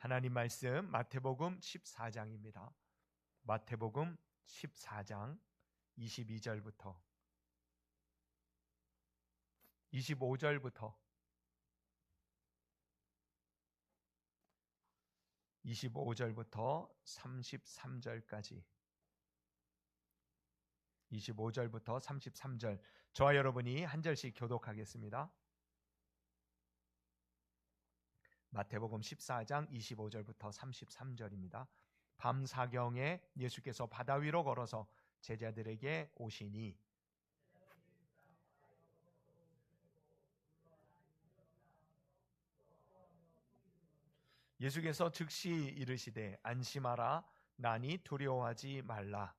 하나님 말씀 마태복음 14장입니다. 마태복음 14장 22절부터 25절부터 25절부터 33절까지 25절부터 33절 저와 여러분이 한 절씩 교독하겠습니다. 마태복음 14장 25절부터 33절입니다. 밤 사경에 예수께서 바다 위로 걸어서 제자들에게 오시니 예수께서 즉시 이르시되 안심하라 나니 두려워하지 말라.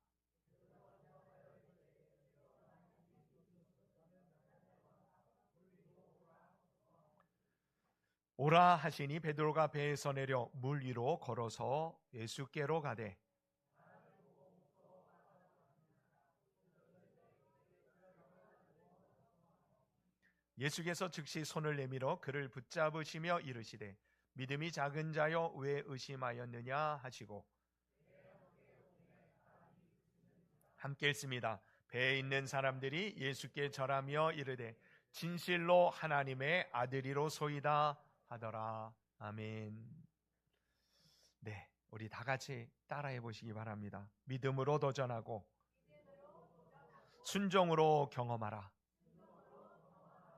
오라 하시니 베드로가 배에서 내려 물 위로 걸어서 예수께로 가되 예수께서 즉시 손을 내밀어 그를 붙잡으시며 이르시되 믿음이 작은 자여 왜 의심하였느냐 하시고 함께 읽습니다. 배에 있는 사람들이 예수께 절하며 이르되 진실로 하나님의 아들이로소이다 하더라. 아멘. 네, 우리 다 같이 따라해 보시기 바랍니다. 믿음으로 도전하고 순종으로 경험하라.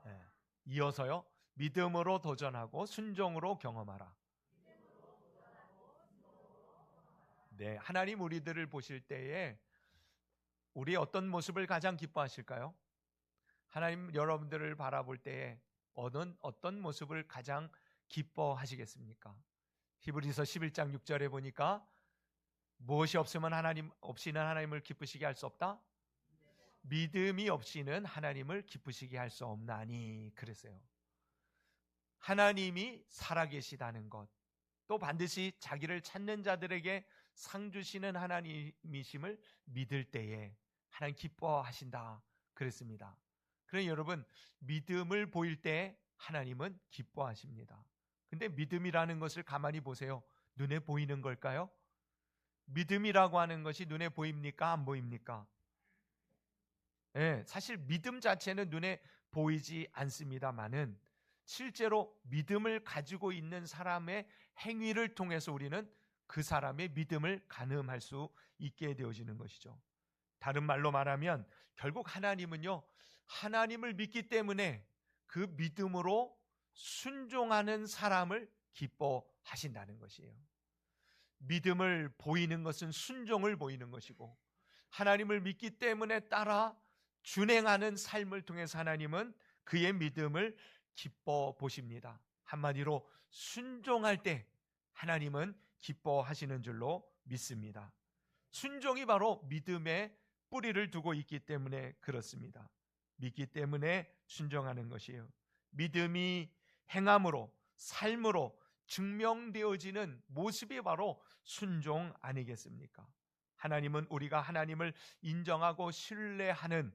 네, 이어서요. 믿음으로 도전하고 순종으로 경험하라. 네, 하나님 우리들을 보실 때에 우리 어떤 모습을 가장 기뻐하실까요? 하나님 여러분들을 바라볼 때에 어떤 모습을 가장 기뻐하시겠습니까? 히브리서 11장 6절에 보니까 무엇이 없으면 없이는 하나님을 기쁘시게 할 수 없다? 믿음이 없이는 하나님을 기쁘시게 할 수 없나니 그랬어요. 하나님이 살아계시다는 것, 또 반드시 자기를 찾는 자들에게 상 주시는 하나님이심을 믿을 때에 하나님 기뻐하신다 그랬습니다. 그러니 여러분 믿음을 보일 때 하나님은 기뻐하십니다. 근데 믿음이라는 것을 가만히 보세요. 눈에 보이는 걸까요? 믿음이라고 하는 것이 눈에 보입니까? 안 보입니까? 네, 사실 믿음 자체는 눈에 보이지 않습니다만은 실제로 믿음을 가지고 있는 사람의 행위를 통해서 우리는 그 사람의 믿음을 가늠할 수 있게 되어지는 것이죠. 다른 말로 말하면 결국 하나님은요, 하나님을 믿기 때문에 그 믿음으로 순종하는 사람을 기뻐하신다는 것이에요. 믿음을 보이는 것은 순종을 보이는 것이고 하나님을 믿기 때문에 따라 준행하는 삶을 통해서 하나님은 그의 믿음을 기뻐 보십니다. 한마디로 순종할 때 하나님은 기뻐하시는 줄로 믿습니다. 순종이 바로 믿음의 뿌리를 두고 있기 때문에 그렇습니다. 믿기 때문에 순종하는 것이에요. 믿음이 행함으로 삶으로 증명되어지는 모습이 바로 순종 아니겠습니까? 하나님은 우리가 하나님을 인정하고 신뢰하는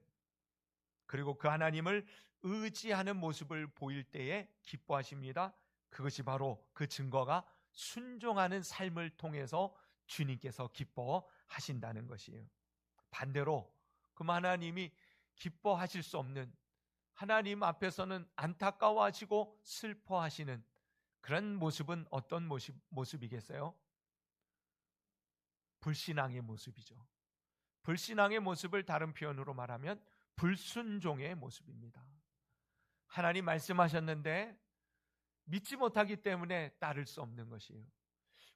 그리고 그 하나님을 의지하는 모습을 보일 때에 기뻐하십니다. 그것이 바로 그 증거가 순종하는 삶을 통해서 주님께서 기뻐하신다는 것이에요. 반대로 그럼 하나님이 기뻐하실 수 없는, 하나님 앞에서는 안타까워하시고 슬퍼하시는 그런 모습은 어떤 모습이겠어요? 불신앙의 모습이죠. 불신앙의 모습을 다른 표현으로 말하면 불순종의 모습입니다. 하나님 말씀하셨는데 믿지 못하기 때문에 따를 수 없는 것이에요.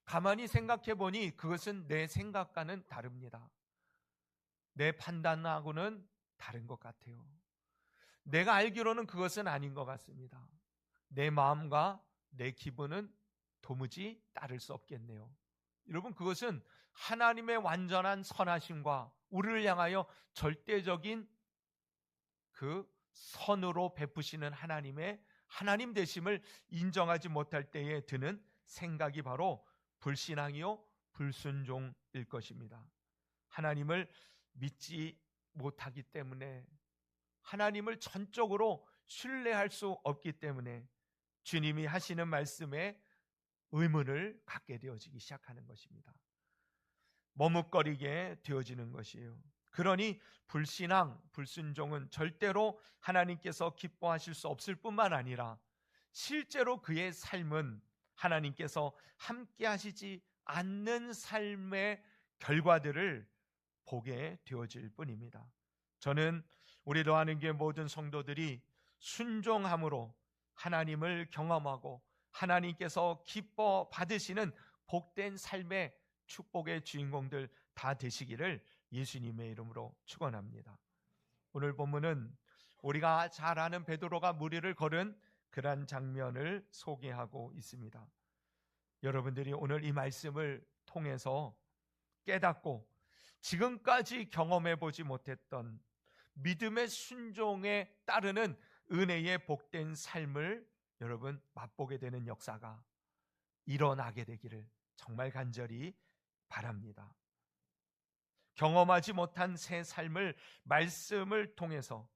가만히 생각해 보니 그것은 내 생각과는 다릅니다. 내 판단하고는 다른 것 같아요. 내가 알기로는 그것은 아닌 것 같습니다. 내 마음과 내 기분은 도무지 따를 수 없겠네요. 여러분, 그것은 하나님의 완전한 선하심과 우리를 향하여 절대적인 그 선으로 베푸시는 하나님의 하나님 되심을 인정하지 못할 때에 드는 생각이 바로 불신앙이요 불순종일 것입니다. 하나님을 믿지 못하기 때문에, 하나님을 전적으로 신뢰할 수 없기 때문에 주님이 하시는 말씀에 의문을 갖게 되어지기 시작하는 것입니다. 머뭇거리게 되어지는 것이에요. 그러니 불신앙, 불순종은 절대로 하나님께서 기뻐하실 수 없을 뿐만 아니라 실제로 그의 삶은 하나님께서 함께 하시지 않는 삶의 결과들을 보게 되어질 뿐입니다. 저는 우리 로한은교회 모든 성도들이 순종함으로 하나님을 경험하고 하나님께서 기뻐 받으시는 복된 삶의 축복의 주인공들 다 되시기를 예수님의 이름으로 축원합니다. 오늘 본문은 우리가 잘 아는 베드로가 무리를 걸은 그러한 장면을 소개하고 있습니다. 여러분들이 오늘 이 말씀을 통해서 깨닫고 지금까지 경험해 보지 못했던 믿음의 순종에 따르는 은혜의 복된 삶을 여러분 맛보게 되는 역사가 일어나게 되기를 정말 간절히 바랍니다. 경험하지 못한 새 삶을 말씀을 통해서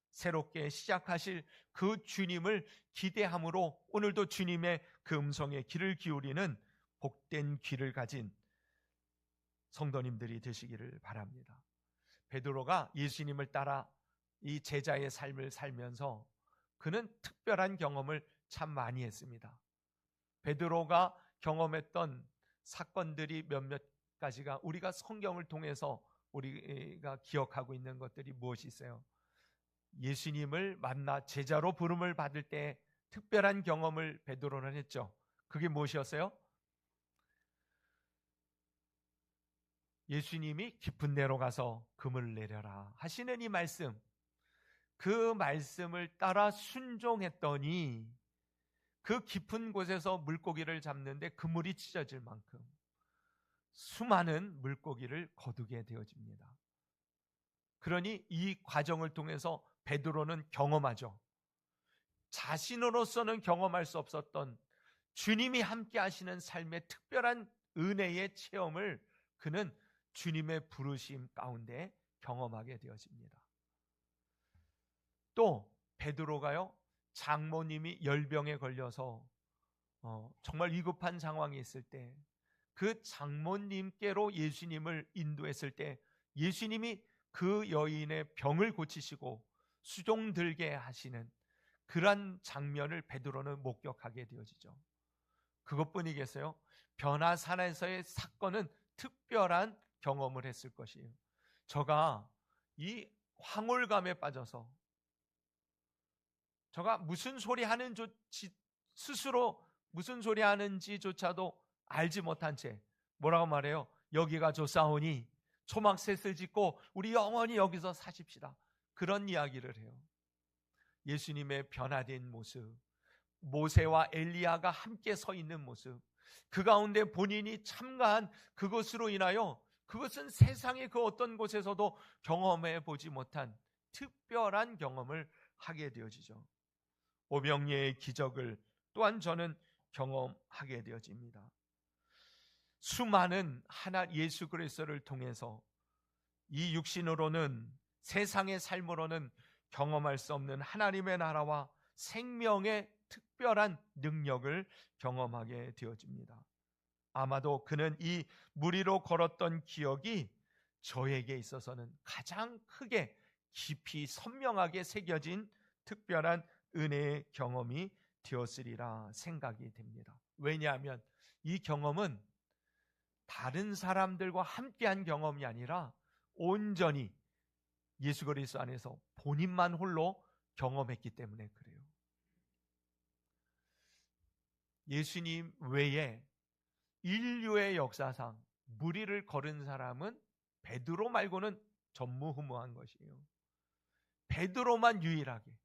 새롭게 시작하실 그 주님을 기대함으로 오늘도 주님의 그 음성에 귀를 기울이는 복된 귀를 가진 성도님들이 되시기를 바랍니다. 베드로가 예수님을 따라 이 제자의 삶을 살면서 그는 특별한 경험을 참 많이 했습니다. 베드로가 경험했던 사건들이 몇몇 가지가 우리가 성경을 통해서 우리가 기억하고 있는 것들이 무엇이 있어요? 예수님을 만나 제자로 부름을 받을 때 특별한 경험을 베드로는 했죠. 그게 무엇이었어요? 예수님이 깊은 데로 가서 금을 내려라 하시는 이 말씀, 그 말씀을 따라 순종했더니 그 깊은 곳에서 물고기를 잡는데 그물이 찢어질 만큼 수많은 물고기를 거두게 되어집니다. 그러니 이 과정을 통해서 베드로는 경험하죠. 자신으로서는 경험할 수 없었던 주님이 함께 하시는 삶의 특별한 은혜의 체험을 그는 주님의 부르심 가운데 경험하게 되어집니다. 또 베드로가요, 장모님이 열병에 걸려서 정말 위급한 상황이 있을 때 그 장모님께로 예수님을 인도했을 때 예수님이 그 여인의 병을 고치시고 수종들게 하시는 그러한 장면을 베드로는 목격하게 되어지죠. 그것뿐이겠어요? 변화산에서의 사건은 특별한 경험을 했을 것이에요. 저가 이 황홀감에 빠져서 저가 무슨 소리 하는 스스로 무슨 소리 하는지조차도 알지 못한 채 뭐라고 말해요? 여기가 좋사오니 초막셋을 짓고 우리 영원히 여기서 사십시다. 그런 이야기를 해요. 예수님의 변화된 모습, 모세와 엘리야가 함께 서 있는 모습, 그 가운데 본인이 참가한 그것으로 인하여 그것은 세상의 그 어떤 곳에서도 경험해 보지 못한 특별한 경험을 하게 되어지죠. 오병이의 기적을 또한 저는 경험하게 되어집니다. 수많은 예수 그리스도를 통해서 이 육신으로는 세상의 삶으로는 경험할 수 없는 하나님의 나라와 생명의 특별한 능력을 경험하게 되어집니다. 아마도 그는 이 무리로 걸었던 기억이 저에게 있어서는 가장 크게 깊이 선명하게 새겨진 특별한 은혜의 경험이 되었으리라 생각이 됩니다. 왜냐하면 이 경험은 다른 사람들과 함께한 경험이 아니라 온전히 예수 그리스도 안에서 본인만 홀로 경험했기 때문에 그래요. 예수님 외에 인류의 역사상 무리를 걸은 사람은 베드로 말고는 전무후무한 것이에요. 베드로만 유일하게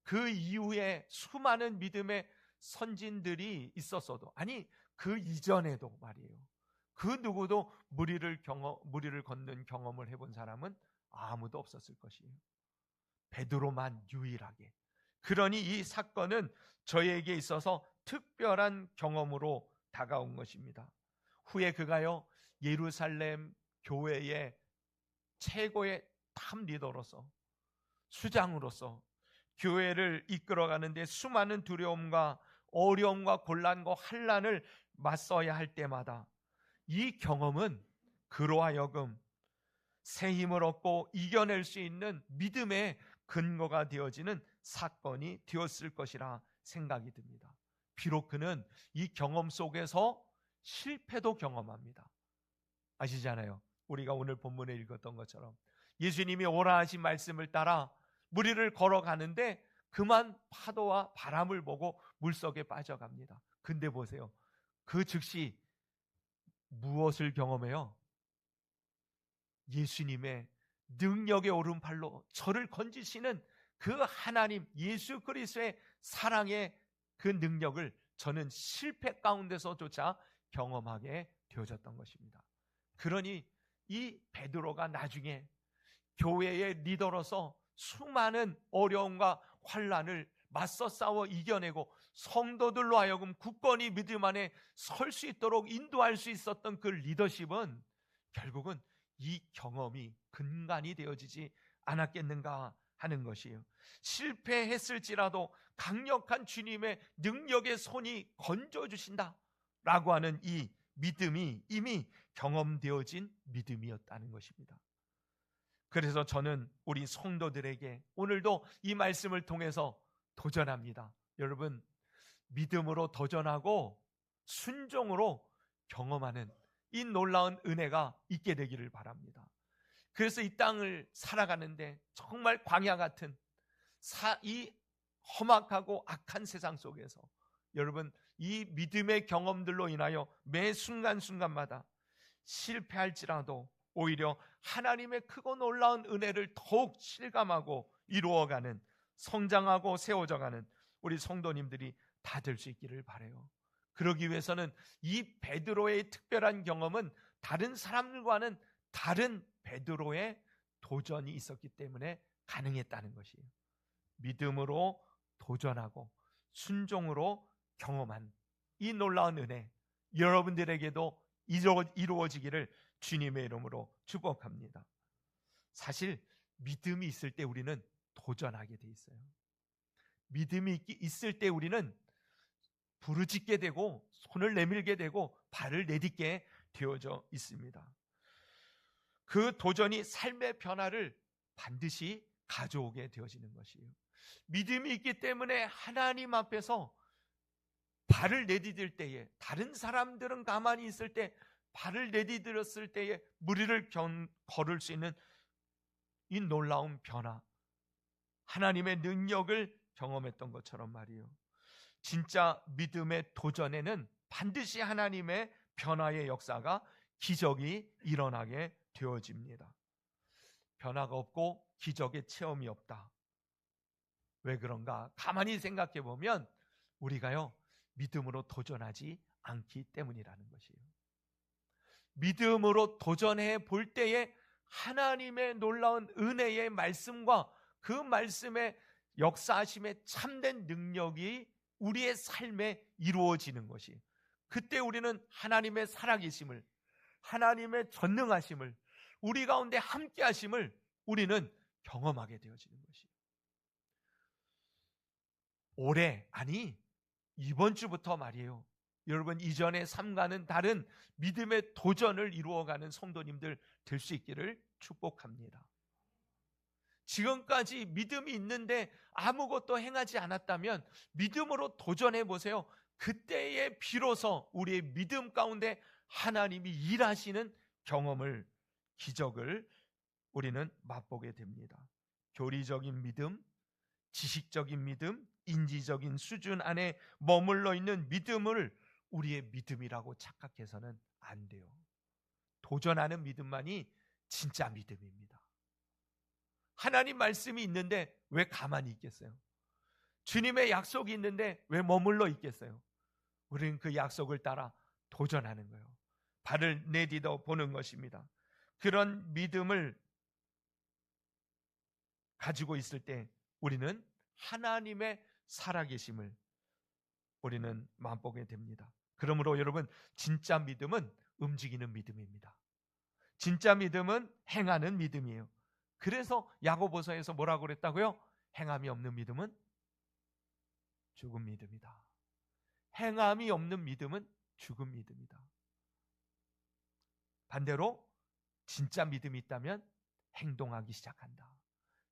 그 이후에 수많은 믿음의 선진들이 있었어도, 아니 그 이전에도 말이에요, 그 누구도 무리를 걷는 경험을 해본 사람은 아무도 없었을 것이에요. 베드로만 유일하게. 그러니 이 사건은 저에게 있어서 특별한 경험으로 다가온 것입니다. 후에 그가요, 예루살렘 교회의 최고의 탑 리더로서, 수장으로서 교회를 이끌어가는데 수많은 두려움과 어려움과 곤란과 환난을 맞서야 할 때마다 이 경험은 그로 하여금 새 힘을 얻고 이겨낼 수 있는 믿음의 근거가 되어지는 사건이 되었을 것이라 생각이 듭니다. 비록 그는 이 경험 속에서 실패도 경험합니다. 아시잖아요. 우리가 오늘 본문에 읽었던 것처럼 예수님이 오라 하신 말씀을 따라 무리를 걸어가는데 그만 파도와 바람을 보고 물속에 빠져갑니다. 근데 보세요. 그 즉시 무엇을 경험해요? 예수님의 능력의 오른팔로 저를 건지시는 그 하나님 예수 그리스도의 사랑의 그 능력을 저는 실패 가운데서조차 경험하게 되어졌던 것입니다. 그러니 이 베드로가 나중에 교회의 리더로서 수많은 어려움과 환난을 맞서 싸워 이겨내고 성도들로 하여금 굳건히 믿음 안에 설 수 있도록 인도할 수 있었던 그 리더십은 결국은 이 경험이 근간이 되어지지 않았겠는가 하는 것이에요. 실패했을지라도 강력한 주님의 능력의 손이 건져주신다 라고 하는 이 믿음이 이미 경험되어진 믿음이었다는 것입니다. 그래서 저는 우리 성도들에게 오늘도 이 말씀을 통해서 도전합니다. 여러분, 믿음으로 도전하고 순종으로 경험하는 이 놀라운 은혜가 있게 되기를 바랍니다. 그래서 이 땅을 살아가는데 정말 광야 같은 이 험악하고 악한 세상 속에서 여러분 이 믿음의 경험들로 인하여 매 순간순간마다 실패할지라도 오히려 하나님의 크고 놀라운 은혜를 더욱 실감하고 이루어가는 성장하고 세워져가는 우리 성도님들이 다 될 수 있기를 바라요. 그러기 위해서는 이 베드로의 특별한 경험은 다른 사람들과는 다른 베드로의 도전이 있었기 때문에 가능했다는 것이에요. 믿음으로 도전하고 순종으로 경험한 이 놀라운 은혜 여러분들에게도 이루어지기를 주님의 이름으로 축복합니다. 사실 믿음이 있을 때 우리는 도전하게 돼 있어요. 믿음이 있을 때 우리는 부르짖게 되고 손을 내밀게 되고 발을 내딛게 되어져 있습니다. 그 도전이 삶의 변화를 반드시 가져오게 되어지는 것이에요. 믿음이 있기 때문에 하나님 앞에서 발을 내디딜 때에 다른 사람들은 가만히 있을 때 발을 내디딜었을 때에 무리를 걸을 수 있는 이 놀라운 변화, 하나님의 능력을 경험했던 것처럼 말이에요. 진짜 믿음의 도전에는 반드시 하나님의 변화의 역사가 기적이 일어나게 되어집니다. 변화가 없고 기적의 체험이 없다. 왜 그런가? 가만히 생각해 보면 우리가요 믿음으로 도전하지 않기 때문이라는 것이에요. 믿음으로 도전해 볼 때에 하나님의 놀라운 은혜의 말씀과 그 말씀의 역사하심의 참된 능력이 우리의 삶에 이루어지는 것이, 그때 우리는 하나님의 살아계심을, 하나님의 전능하심을, 우리 가운데 함께 하심을 우리는 경험하게 되어지는 것이에요. 올해, 아니 이번 주부터 말이에요. 여러분 이전의 삶과는 다른 믿음의 도전을 이루어가는 성도님들 될 수 있기를 축복합니다. 지금까지 믿음이 있는데 아무것도 행하지 않았다면 믿음으로 도전해 보세요. 그때에 비로소 우리의 믿음 가운데 하나님이 일하시는 경험을, 기적을 우리는 맛보게 됩니다. 교리적인 믿음, 지식적인 믿음, 인지적인 수준 안에 머물러 있는 믿음을 우리의 믿음이라고 착각해서는 안 돼요. 도전하는 믿음만이 진짜 믿음입니다. 하나님 말씀이 있는데 왜 가만히 있겠어요? 주님의 약속이 있는데 왜 머물러 있겠어요? 우리는 그 약속을 따라 도전하는 거예요. 발을 내디뎌 보는 것입니다. 그런 믿음을 가지고 있을 때 우리는 하나님의 살아계심을 우리는 맛보게 됩니다. 그러므로 여러분, 진짜 믿음은 움직이는 믿음입니다. 진짜 믿음은 행하는 믿음이에요. 그래서 야고보서에서 뭐라고 그랬다고요? 행함이 없는 믿음은 죽은 믿음이다. 행함이 없는 믿음은 죽은 믿음이다. 반대로 진짜 믿음이 있다면 행동하기 시작한다.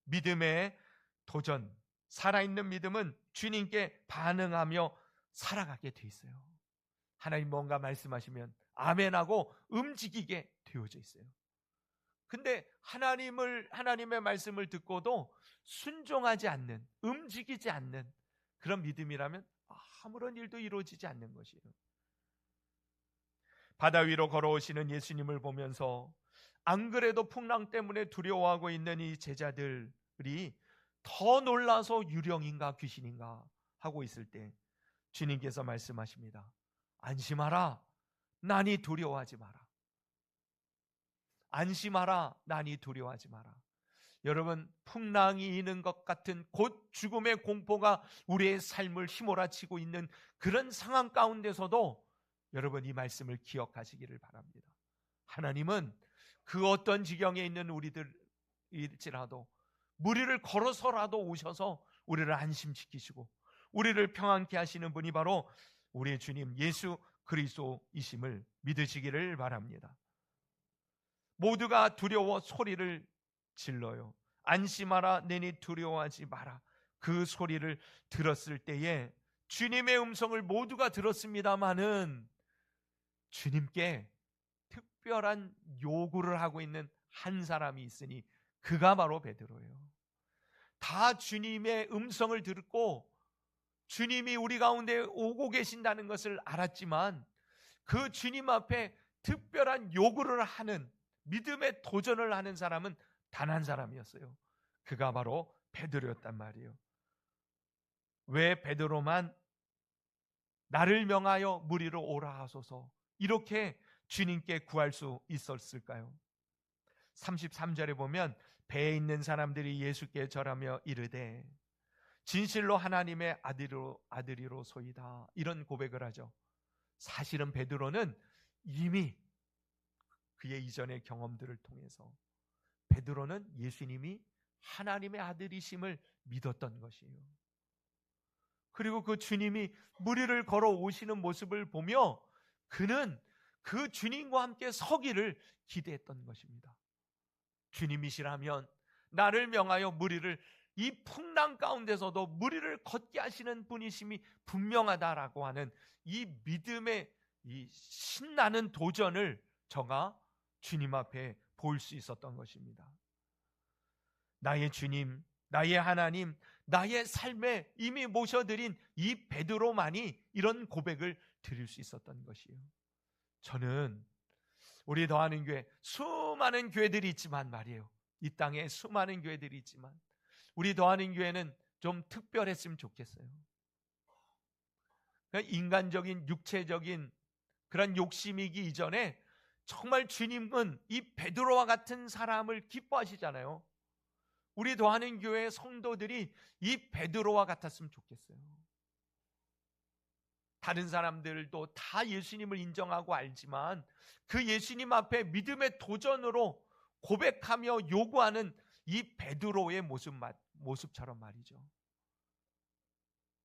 믿음의 도전, 살아있는 믿음은 주님께 반응하며 살아가게 돼 있어요. 하나님 뭔가 말씀하시면 아멘하고 움직이게 되어져 있어요. 근데 하나님의 말씀을 듣고도 순종하지 않는, 움직이지 않는 그런 믿음이라면 아무런 일도 이루어지지 않는 것이에요. 바다 위로 걸어오시는 예수님을 보면서 안 그래도 풍랑 때문에 두려워하고 있는 이 제자들이 더 놀라서 유령인가 귀신인가 하고 있을 때 주님께서 말씀하십니다. 안심하라, 나니 두려워하지 마라. 안심하라, 나니 두려워하지 마라. 여러분, 풍랑이 이는 것 같은 곧 죽음의 공포가 우리의 삶을 휘몰아치고 있는 그런 상황 가운데서도 여러분 이 말씀을 기억하시기를 바랍니다. 하나님은 그 어떤 지경에 있는 우리들일지라도 무리를 걸어서라도 오셔서 우리를 안심시키시고 우리를 평안케 하시는 분이 바로 우리의 주님 예수 그리스도이심을 믿으시기를 바랍니다. 모두가 두려워 소리를 질러요. 안심하라, 내니 두려워하지 마라. 그 소리를 들었을 때에 주님의 음성을 모두가 들었습니다마는 주님께 특별한 요구를 하고 있는 한 사람이 있으니 그가 바로 베드로예요. 다 주님의 음성을 듣고 주님이 우리 가운데 오고 계신다는 것을 알았지만 그 주님 앞에 특별한 요구를 하는, 믿음의 도전을 하는 사람은 단 한 사람이었어요. 그가 바로 베드로였단 말이에요. 왜 베드로만 나를 명하여 무리로 오라 하소서 이렇게 주님께 구할 수 있었을까요? 33절에 보면 배에 있는 사람들이 예수께 절하며 이르되 진실로 하나님의 아들이로소이다 이런 고백을 하죠. 사실은 베드로는 이미 그의 이전의 경험들을 통해서 베드로는 예수님이 하나님의 아들이심을 믿었던 것이에요. 그리고 그 주님이 무리를 걸어 오시는 모습을 보며 그는 그 주님과 함께 서기를 기대했던 것입니다. 주님이시라면 나를 명하여 무리를 이 풍랑 가운데서도 무리를 걷게 하시는 분이심이 분명하다라고 하는 이 믿음의 이 신나는 도전을 저가 주님 앞에 볼 수 있었던 것입니다. 나의 주님, 나의 하나님, 나의 삶에 이미 모셔드린 이 베드로만이 이런 고백을 드릴 수 있었던 것이에요. 저는 우리 더하는 교회 수많은 교회들이 있지만 말이에요. 이 땅에 수많은 교회들이 있지만 우리 더하는 교회는 좀 특별했으면 좋겠어요. 그러니까 인간적인 육체적인 그런 욕심이기 이전에 정말 주님은 이 베드로와 같은 사람을 기뻐하시잖아요. 우리 더하는 교회 성도들이 이 베드로와 같았으면 좋겠어요. 다른 사람들도 다 예수님을 인정하고 알지만 그 예수님 앞에 믿음의 도전으로 고백하며 요구하는 이 베드로의 모습처럼 말이죠.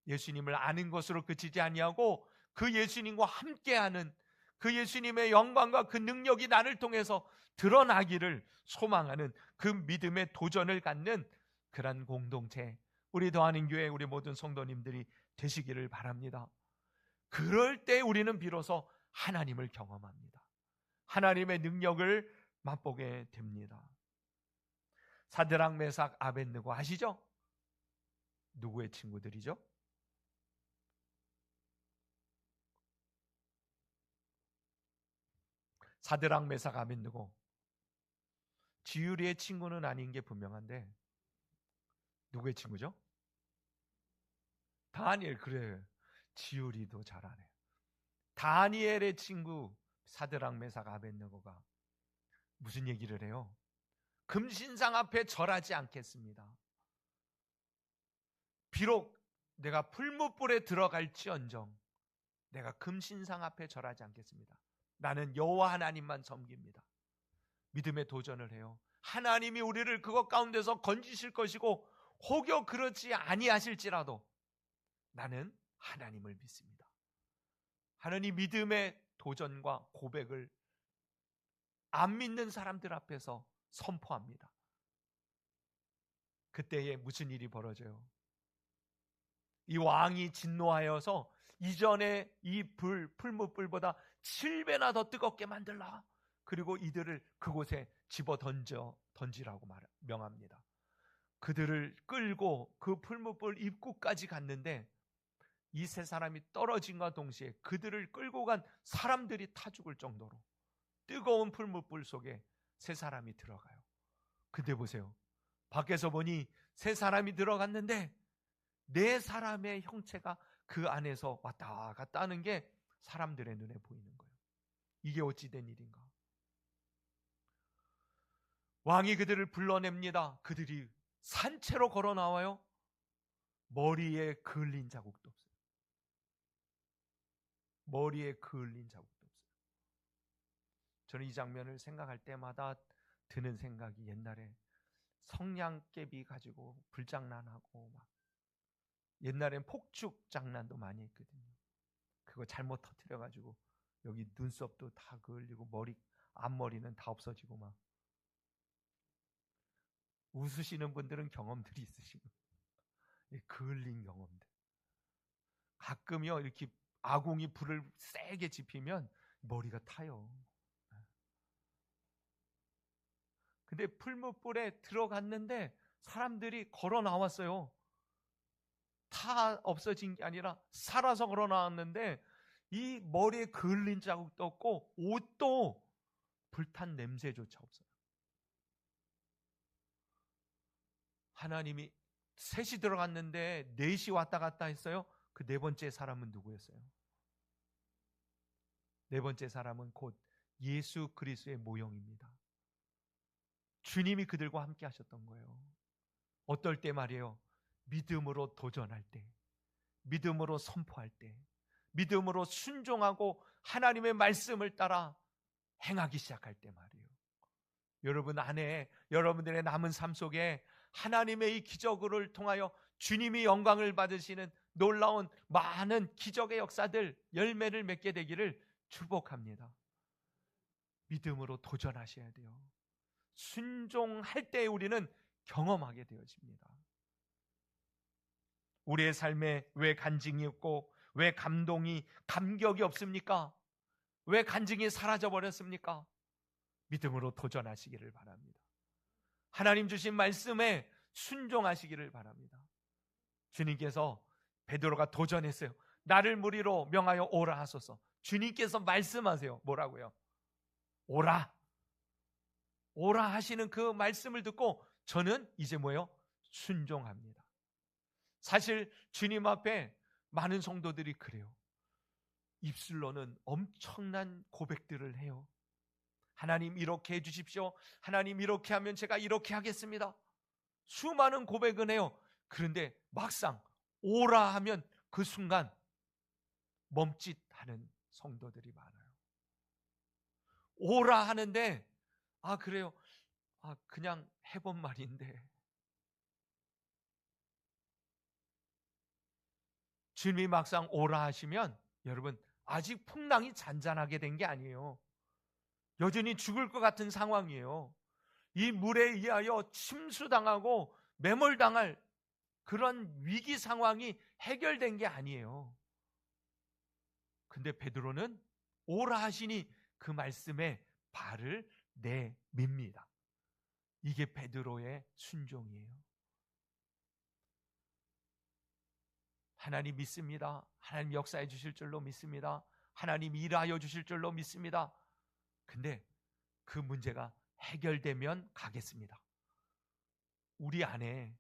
예수님을 아는 것으로 그치지 아니하고 그 예수님과 함께하는 그 예수님의 영광과 그 능력이 나를 통해서 드러나기를 소망하는 그 믿음의 도전을 갖는 그런 공동체, 우리 더하는 교회 우리 모든 성도님들이 되시기를 바랍니다. 그럴 때 우리는 비로소 하나님을 경험합니다. 하나님의 능력을 맛보게 됩니다. 사드락, 메삭, 아벳느고 아시죠? 누구의 친구들이죠? 사드락, 메삭, 아벳느고 지유리의 친구는 아닌 게 분명한데 누구의 친구죠? 다니엘. 그래, 지유리도 잘하네. 다니엘의 친구 사드락, 메삭, 아벳느고가 무슨 얘기를 해요? 금신상 앞에 절하지 않겠습니다. 비록 내가 풀무불에 들어갈지언정 내가 금신상 앞에 절하지 않겠습니다. 나는 여호와 하나님만 섬깁니다. 믿음의 도전을 해요. 하나님이 우리를 그것 가운데서 건지실 것이고 혹여 그렇지 아니하실지라도 나는 하나님을 믿습니다. 하나님 믿음의 도전과 고백을 안 믿는 사람들 앞에서 선포합니다. 그때에 무슨 일이 벌어져요? 이 왕이 진노하여서 이전에 이 풀무불보다 7배나 더 뜨겁게 만들라. 그리고 이들을 그곳에 집어 던지라고 명합니다. 그들을 끌고 그 풀무불 입구까지 갔는데 이 세 사람이 떨어진과 동시에 그들을 끌고 간 사람들이 타 죽을 정도로 뜨거운 풀무불 속에 세 사람이 들어가요. 근데 보세요. 밖에서 보니 세 사람이 들어갔는데 네 사람의 형체가 그 안에서 왔다 갔다 하는 게 사람들의 눈에 보이는 거예요. 이게 어찌 된 일인가? 왕이 그들을 불러냅니다. 그들이 산채로 걸어 나와요. 머리에 그을린 자국도 없어요. 머리에 그을린 자국도 없어요. 저는 이 장면을 생각할 때마다 드는 생각이 옛날에 성냥개비 가지고 불장난하고 막 옛날엔 폭죽 장난도 많이 했거든요. 그거 잘못 터뜨려가지고 여기 눈썹도 다 그을리고 앞머리는 다 없어지고 막 웃으시는 분들은 경험들이 있으시고 그을린 경험들. 가끔요 이렇게 아궁이 불을 세게 지피면 머리가 타요. 근데 풀무불에 들어갔는데 사람들이 걸어 나왔어요. 다 없어진 게 아니라 살아서 걸어 나왔는데 이 머리에 그을린 자국도 없고 옷도 불탄 냄새조차 없어요. 하나님이 셋이 들어갔는데 넷이 왔다 갔다 했어요. 그 네 번째 사람은 누구였어요? 네 번째 사람은 곧 예수 그리스도의 모형입니다. 주님이 그들과 함께 하셨던 거예요. 어떨 때 말이에요? 믿음으로 도전할 때, 믿음으로 선포할 때, 믿음으로 순종하고 하나님의 말씀을 따라 행하기 시작할 때 말이에요. 여러분 안에 여러분들의 남은 삶 속에 하나님의 이 기적을 통하여 주님이 영광을 받으시는 놀라운 많은 기적의 역사들, 열매를 맺게 되기를 축복합니다. 믿음으로 도전하셔야 돼요. 순종할 때 우리는 경험하게 되어집니다. 우리의 삶에 왜 간증이 없고 왜 감격이 없습니까? 왜 간증이 사라져버렸습니까? 믿음으로 도전하시기를 바랍니다. 하나님 주신 말씀에 순종하시기를 바랍니다. 주님께서 베드로가 도전했어요. 나를 무리로 명하여 오라 하소서. 주님께서 말씀하세요. 뭐라고요? 오라. 오라 하시는 그 말씀을 듣고 저는 이제 뭐예요? 순종합니다. 사실 주님 앞에 많은 성도들이 그래요. 입술로는 엄청난 고백들을 해요. 하나님 이렇게 해주십시오. 하나님 이렇게 하면 제가 이렇게 하겠습니다. 수많은 고백은 해요. 그런데 막상 오라 하면 그 순간 멈칫하는 성도들이 많아요. 오라 하는데 그래요. 그냥 해본 말인데. 주님이 막상 오라 하시면 여러분 아직 풍랑이 잔잔하게 된 게 아니에요. 여전히 죽을 것 같은 상황이에요. 이 물에 의하여 침수당하고 매몰당할 그런 위기 상황이 해결된 게 아니에요. 근데 베드로는 오라 하시니 그 말씀에 발을 내밉니다. 이게 베드로의 순종이에요. 하나님 믿습니다. 하나님 역사해 주실 줄로 믿습니다. 하나님 일하여 주실 줄로 믿습니다. 근데 그 문제가 해결되면 가겠습니다. 우리 안에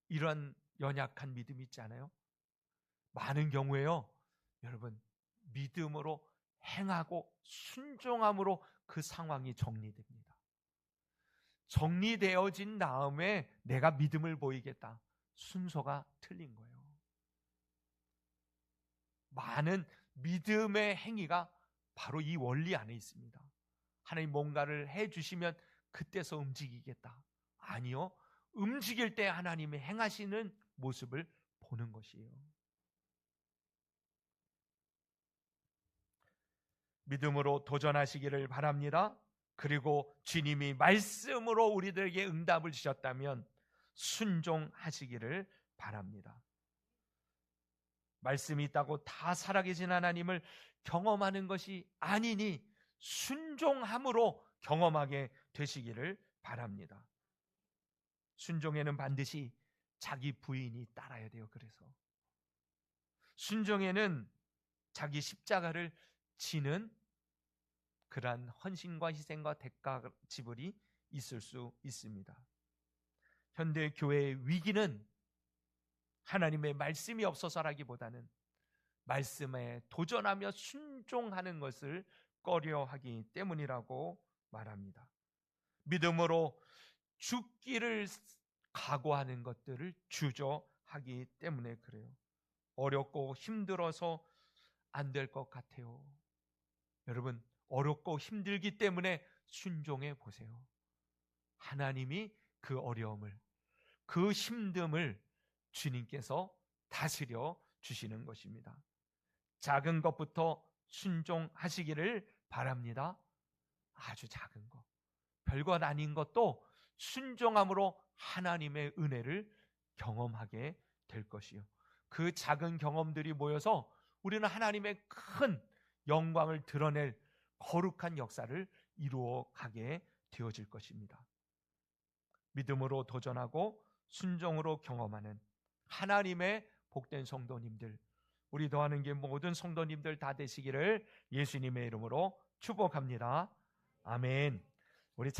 이런 연약한 믿음이 있지 않아요? 많은 경우에요, 여러분 믿음으로 행하고 순종함으로 그 상황이 정리됩니다. 정리되어진 다음에 내가 믿음을 보이겠다. 순서가 틀린 거예요. 많은 믿음의 행위가 바로 이 원리 안에 있습니다. 하나님 뭔가를 해주시면 그때서 움직이겠다. 아니요. 움직일 때 하나님이 행하시는 모습을 보는 것이에요. 믿음으로 도전하시기를 바랍니다. 그리고 주님이 말씀으로 우리들에게 응답을 주셨다면 순종하시기를 바랍니다. 말씀이 있다고 다 살아계신 하나님을 경험하는 것이 아니니 순종함으로 경험하게 되시기를 바랍니다. 순종에는 반드시 자기 부인이 따라야 돼요. 그래서 순종에는 자기 십자가를 지는 그러한 헌신과 희생과 대가 지불이 있을 수 있습니다. 현대 교회의 위기는 하나님의 말씀이 없어서라기보다는 말씀에 도전하며 순종하는 것을 꺼려하기 때문이라고 말합니다. 믿음으로 죽기를 각오하는 것들을 주저하기 때문에 그래요. 어렵고 힘들어서 안 될 것 같아요. 여러분, 어렵고 힘들기 때문에 순종해 보세요. 하나님이 그 어려움을, 그 힘듦을 주님께서 다스려 주시는 것입니다. 작은 것부터 순종하시기를 바랍니다. 아주 작은 것, 별것 아닌 것도 순종함으로 하나님의 은혜를 경험하게 될 것이요, 그 작은 경험들이 모여서 우리는 하나님의 큰 영광을 드러낼 거룩한 역사를 이루어 가게 되어질 것입니다. 믿음으로 도전하고 순종으로 경험하는 하나님의 복된 성도님들, 우리 더하는 게 모든 성도님들 다 되시기를 예수님의 이름으로 축복합니다. 아멘.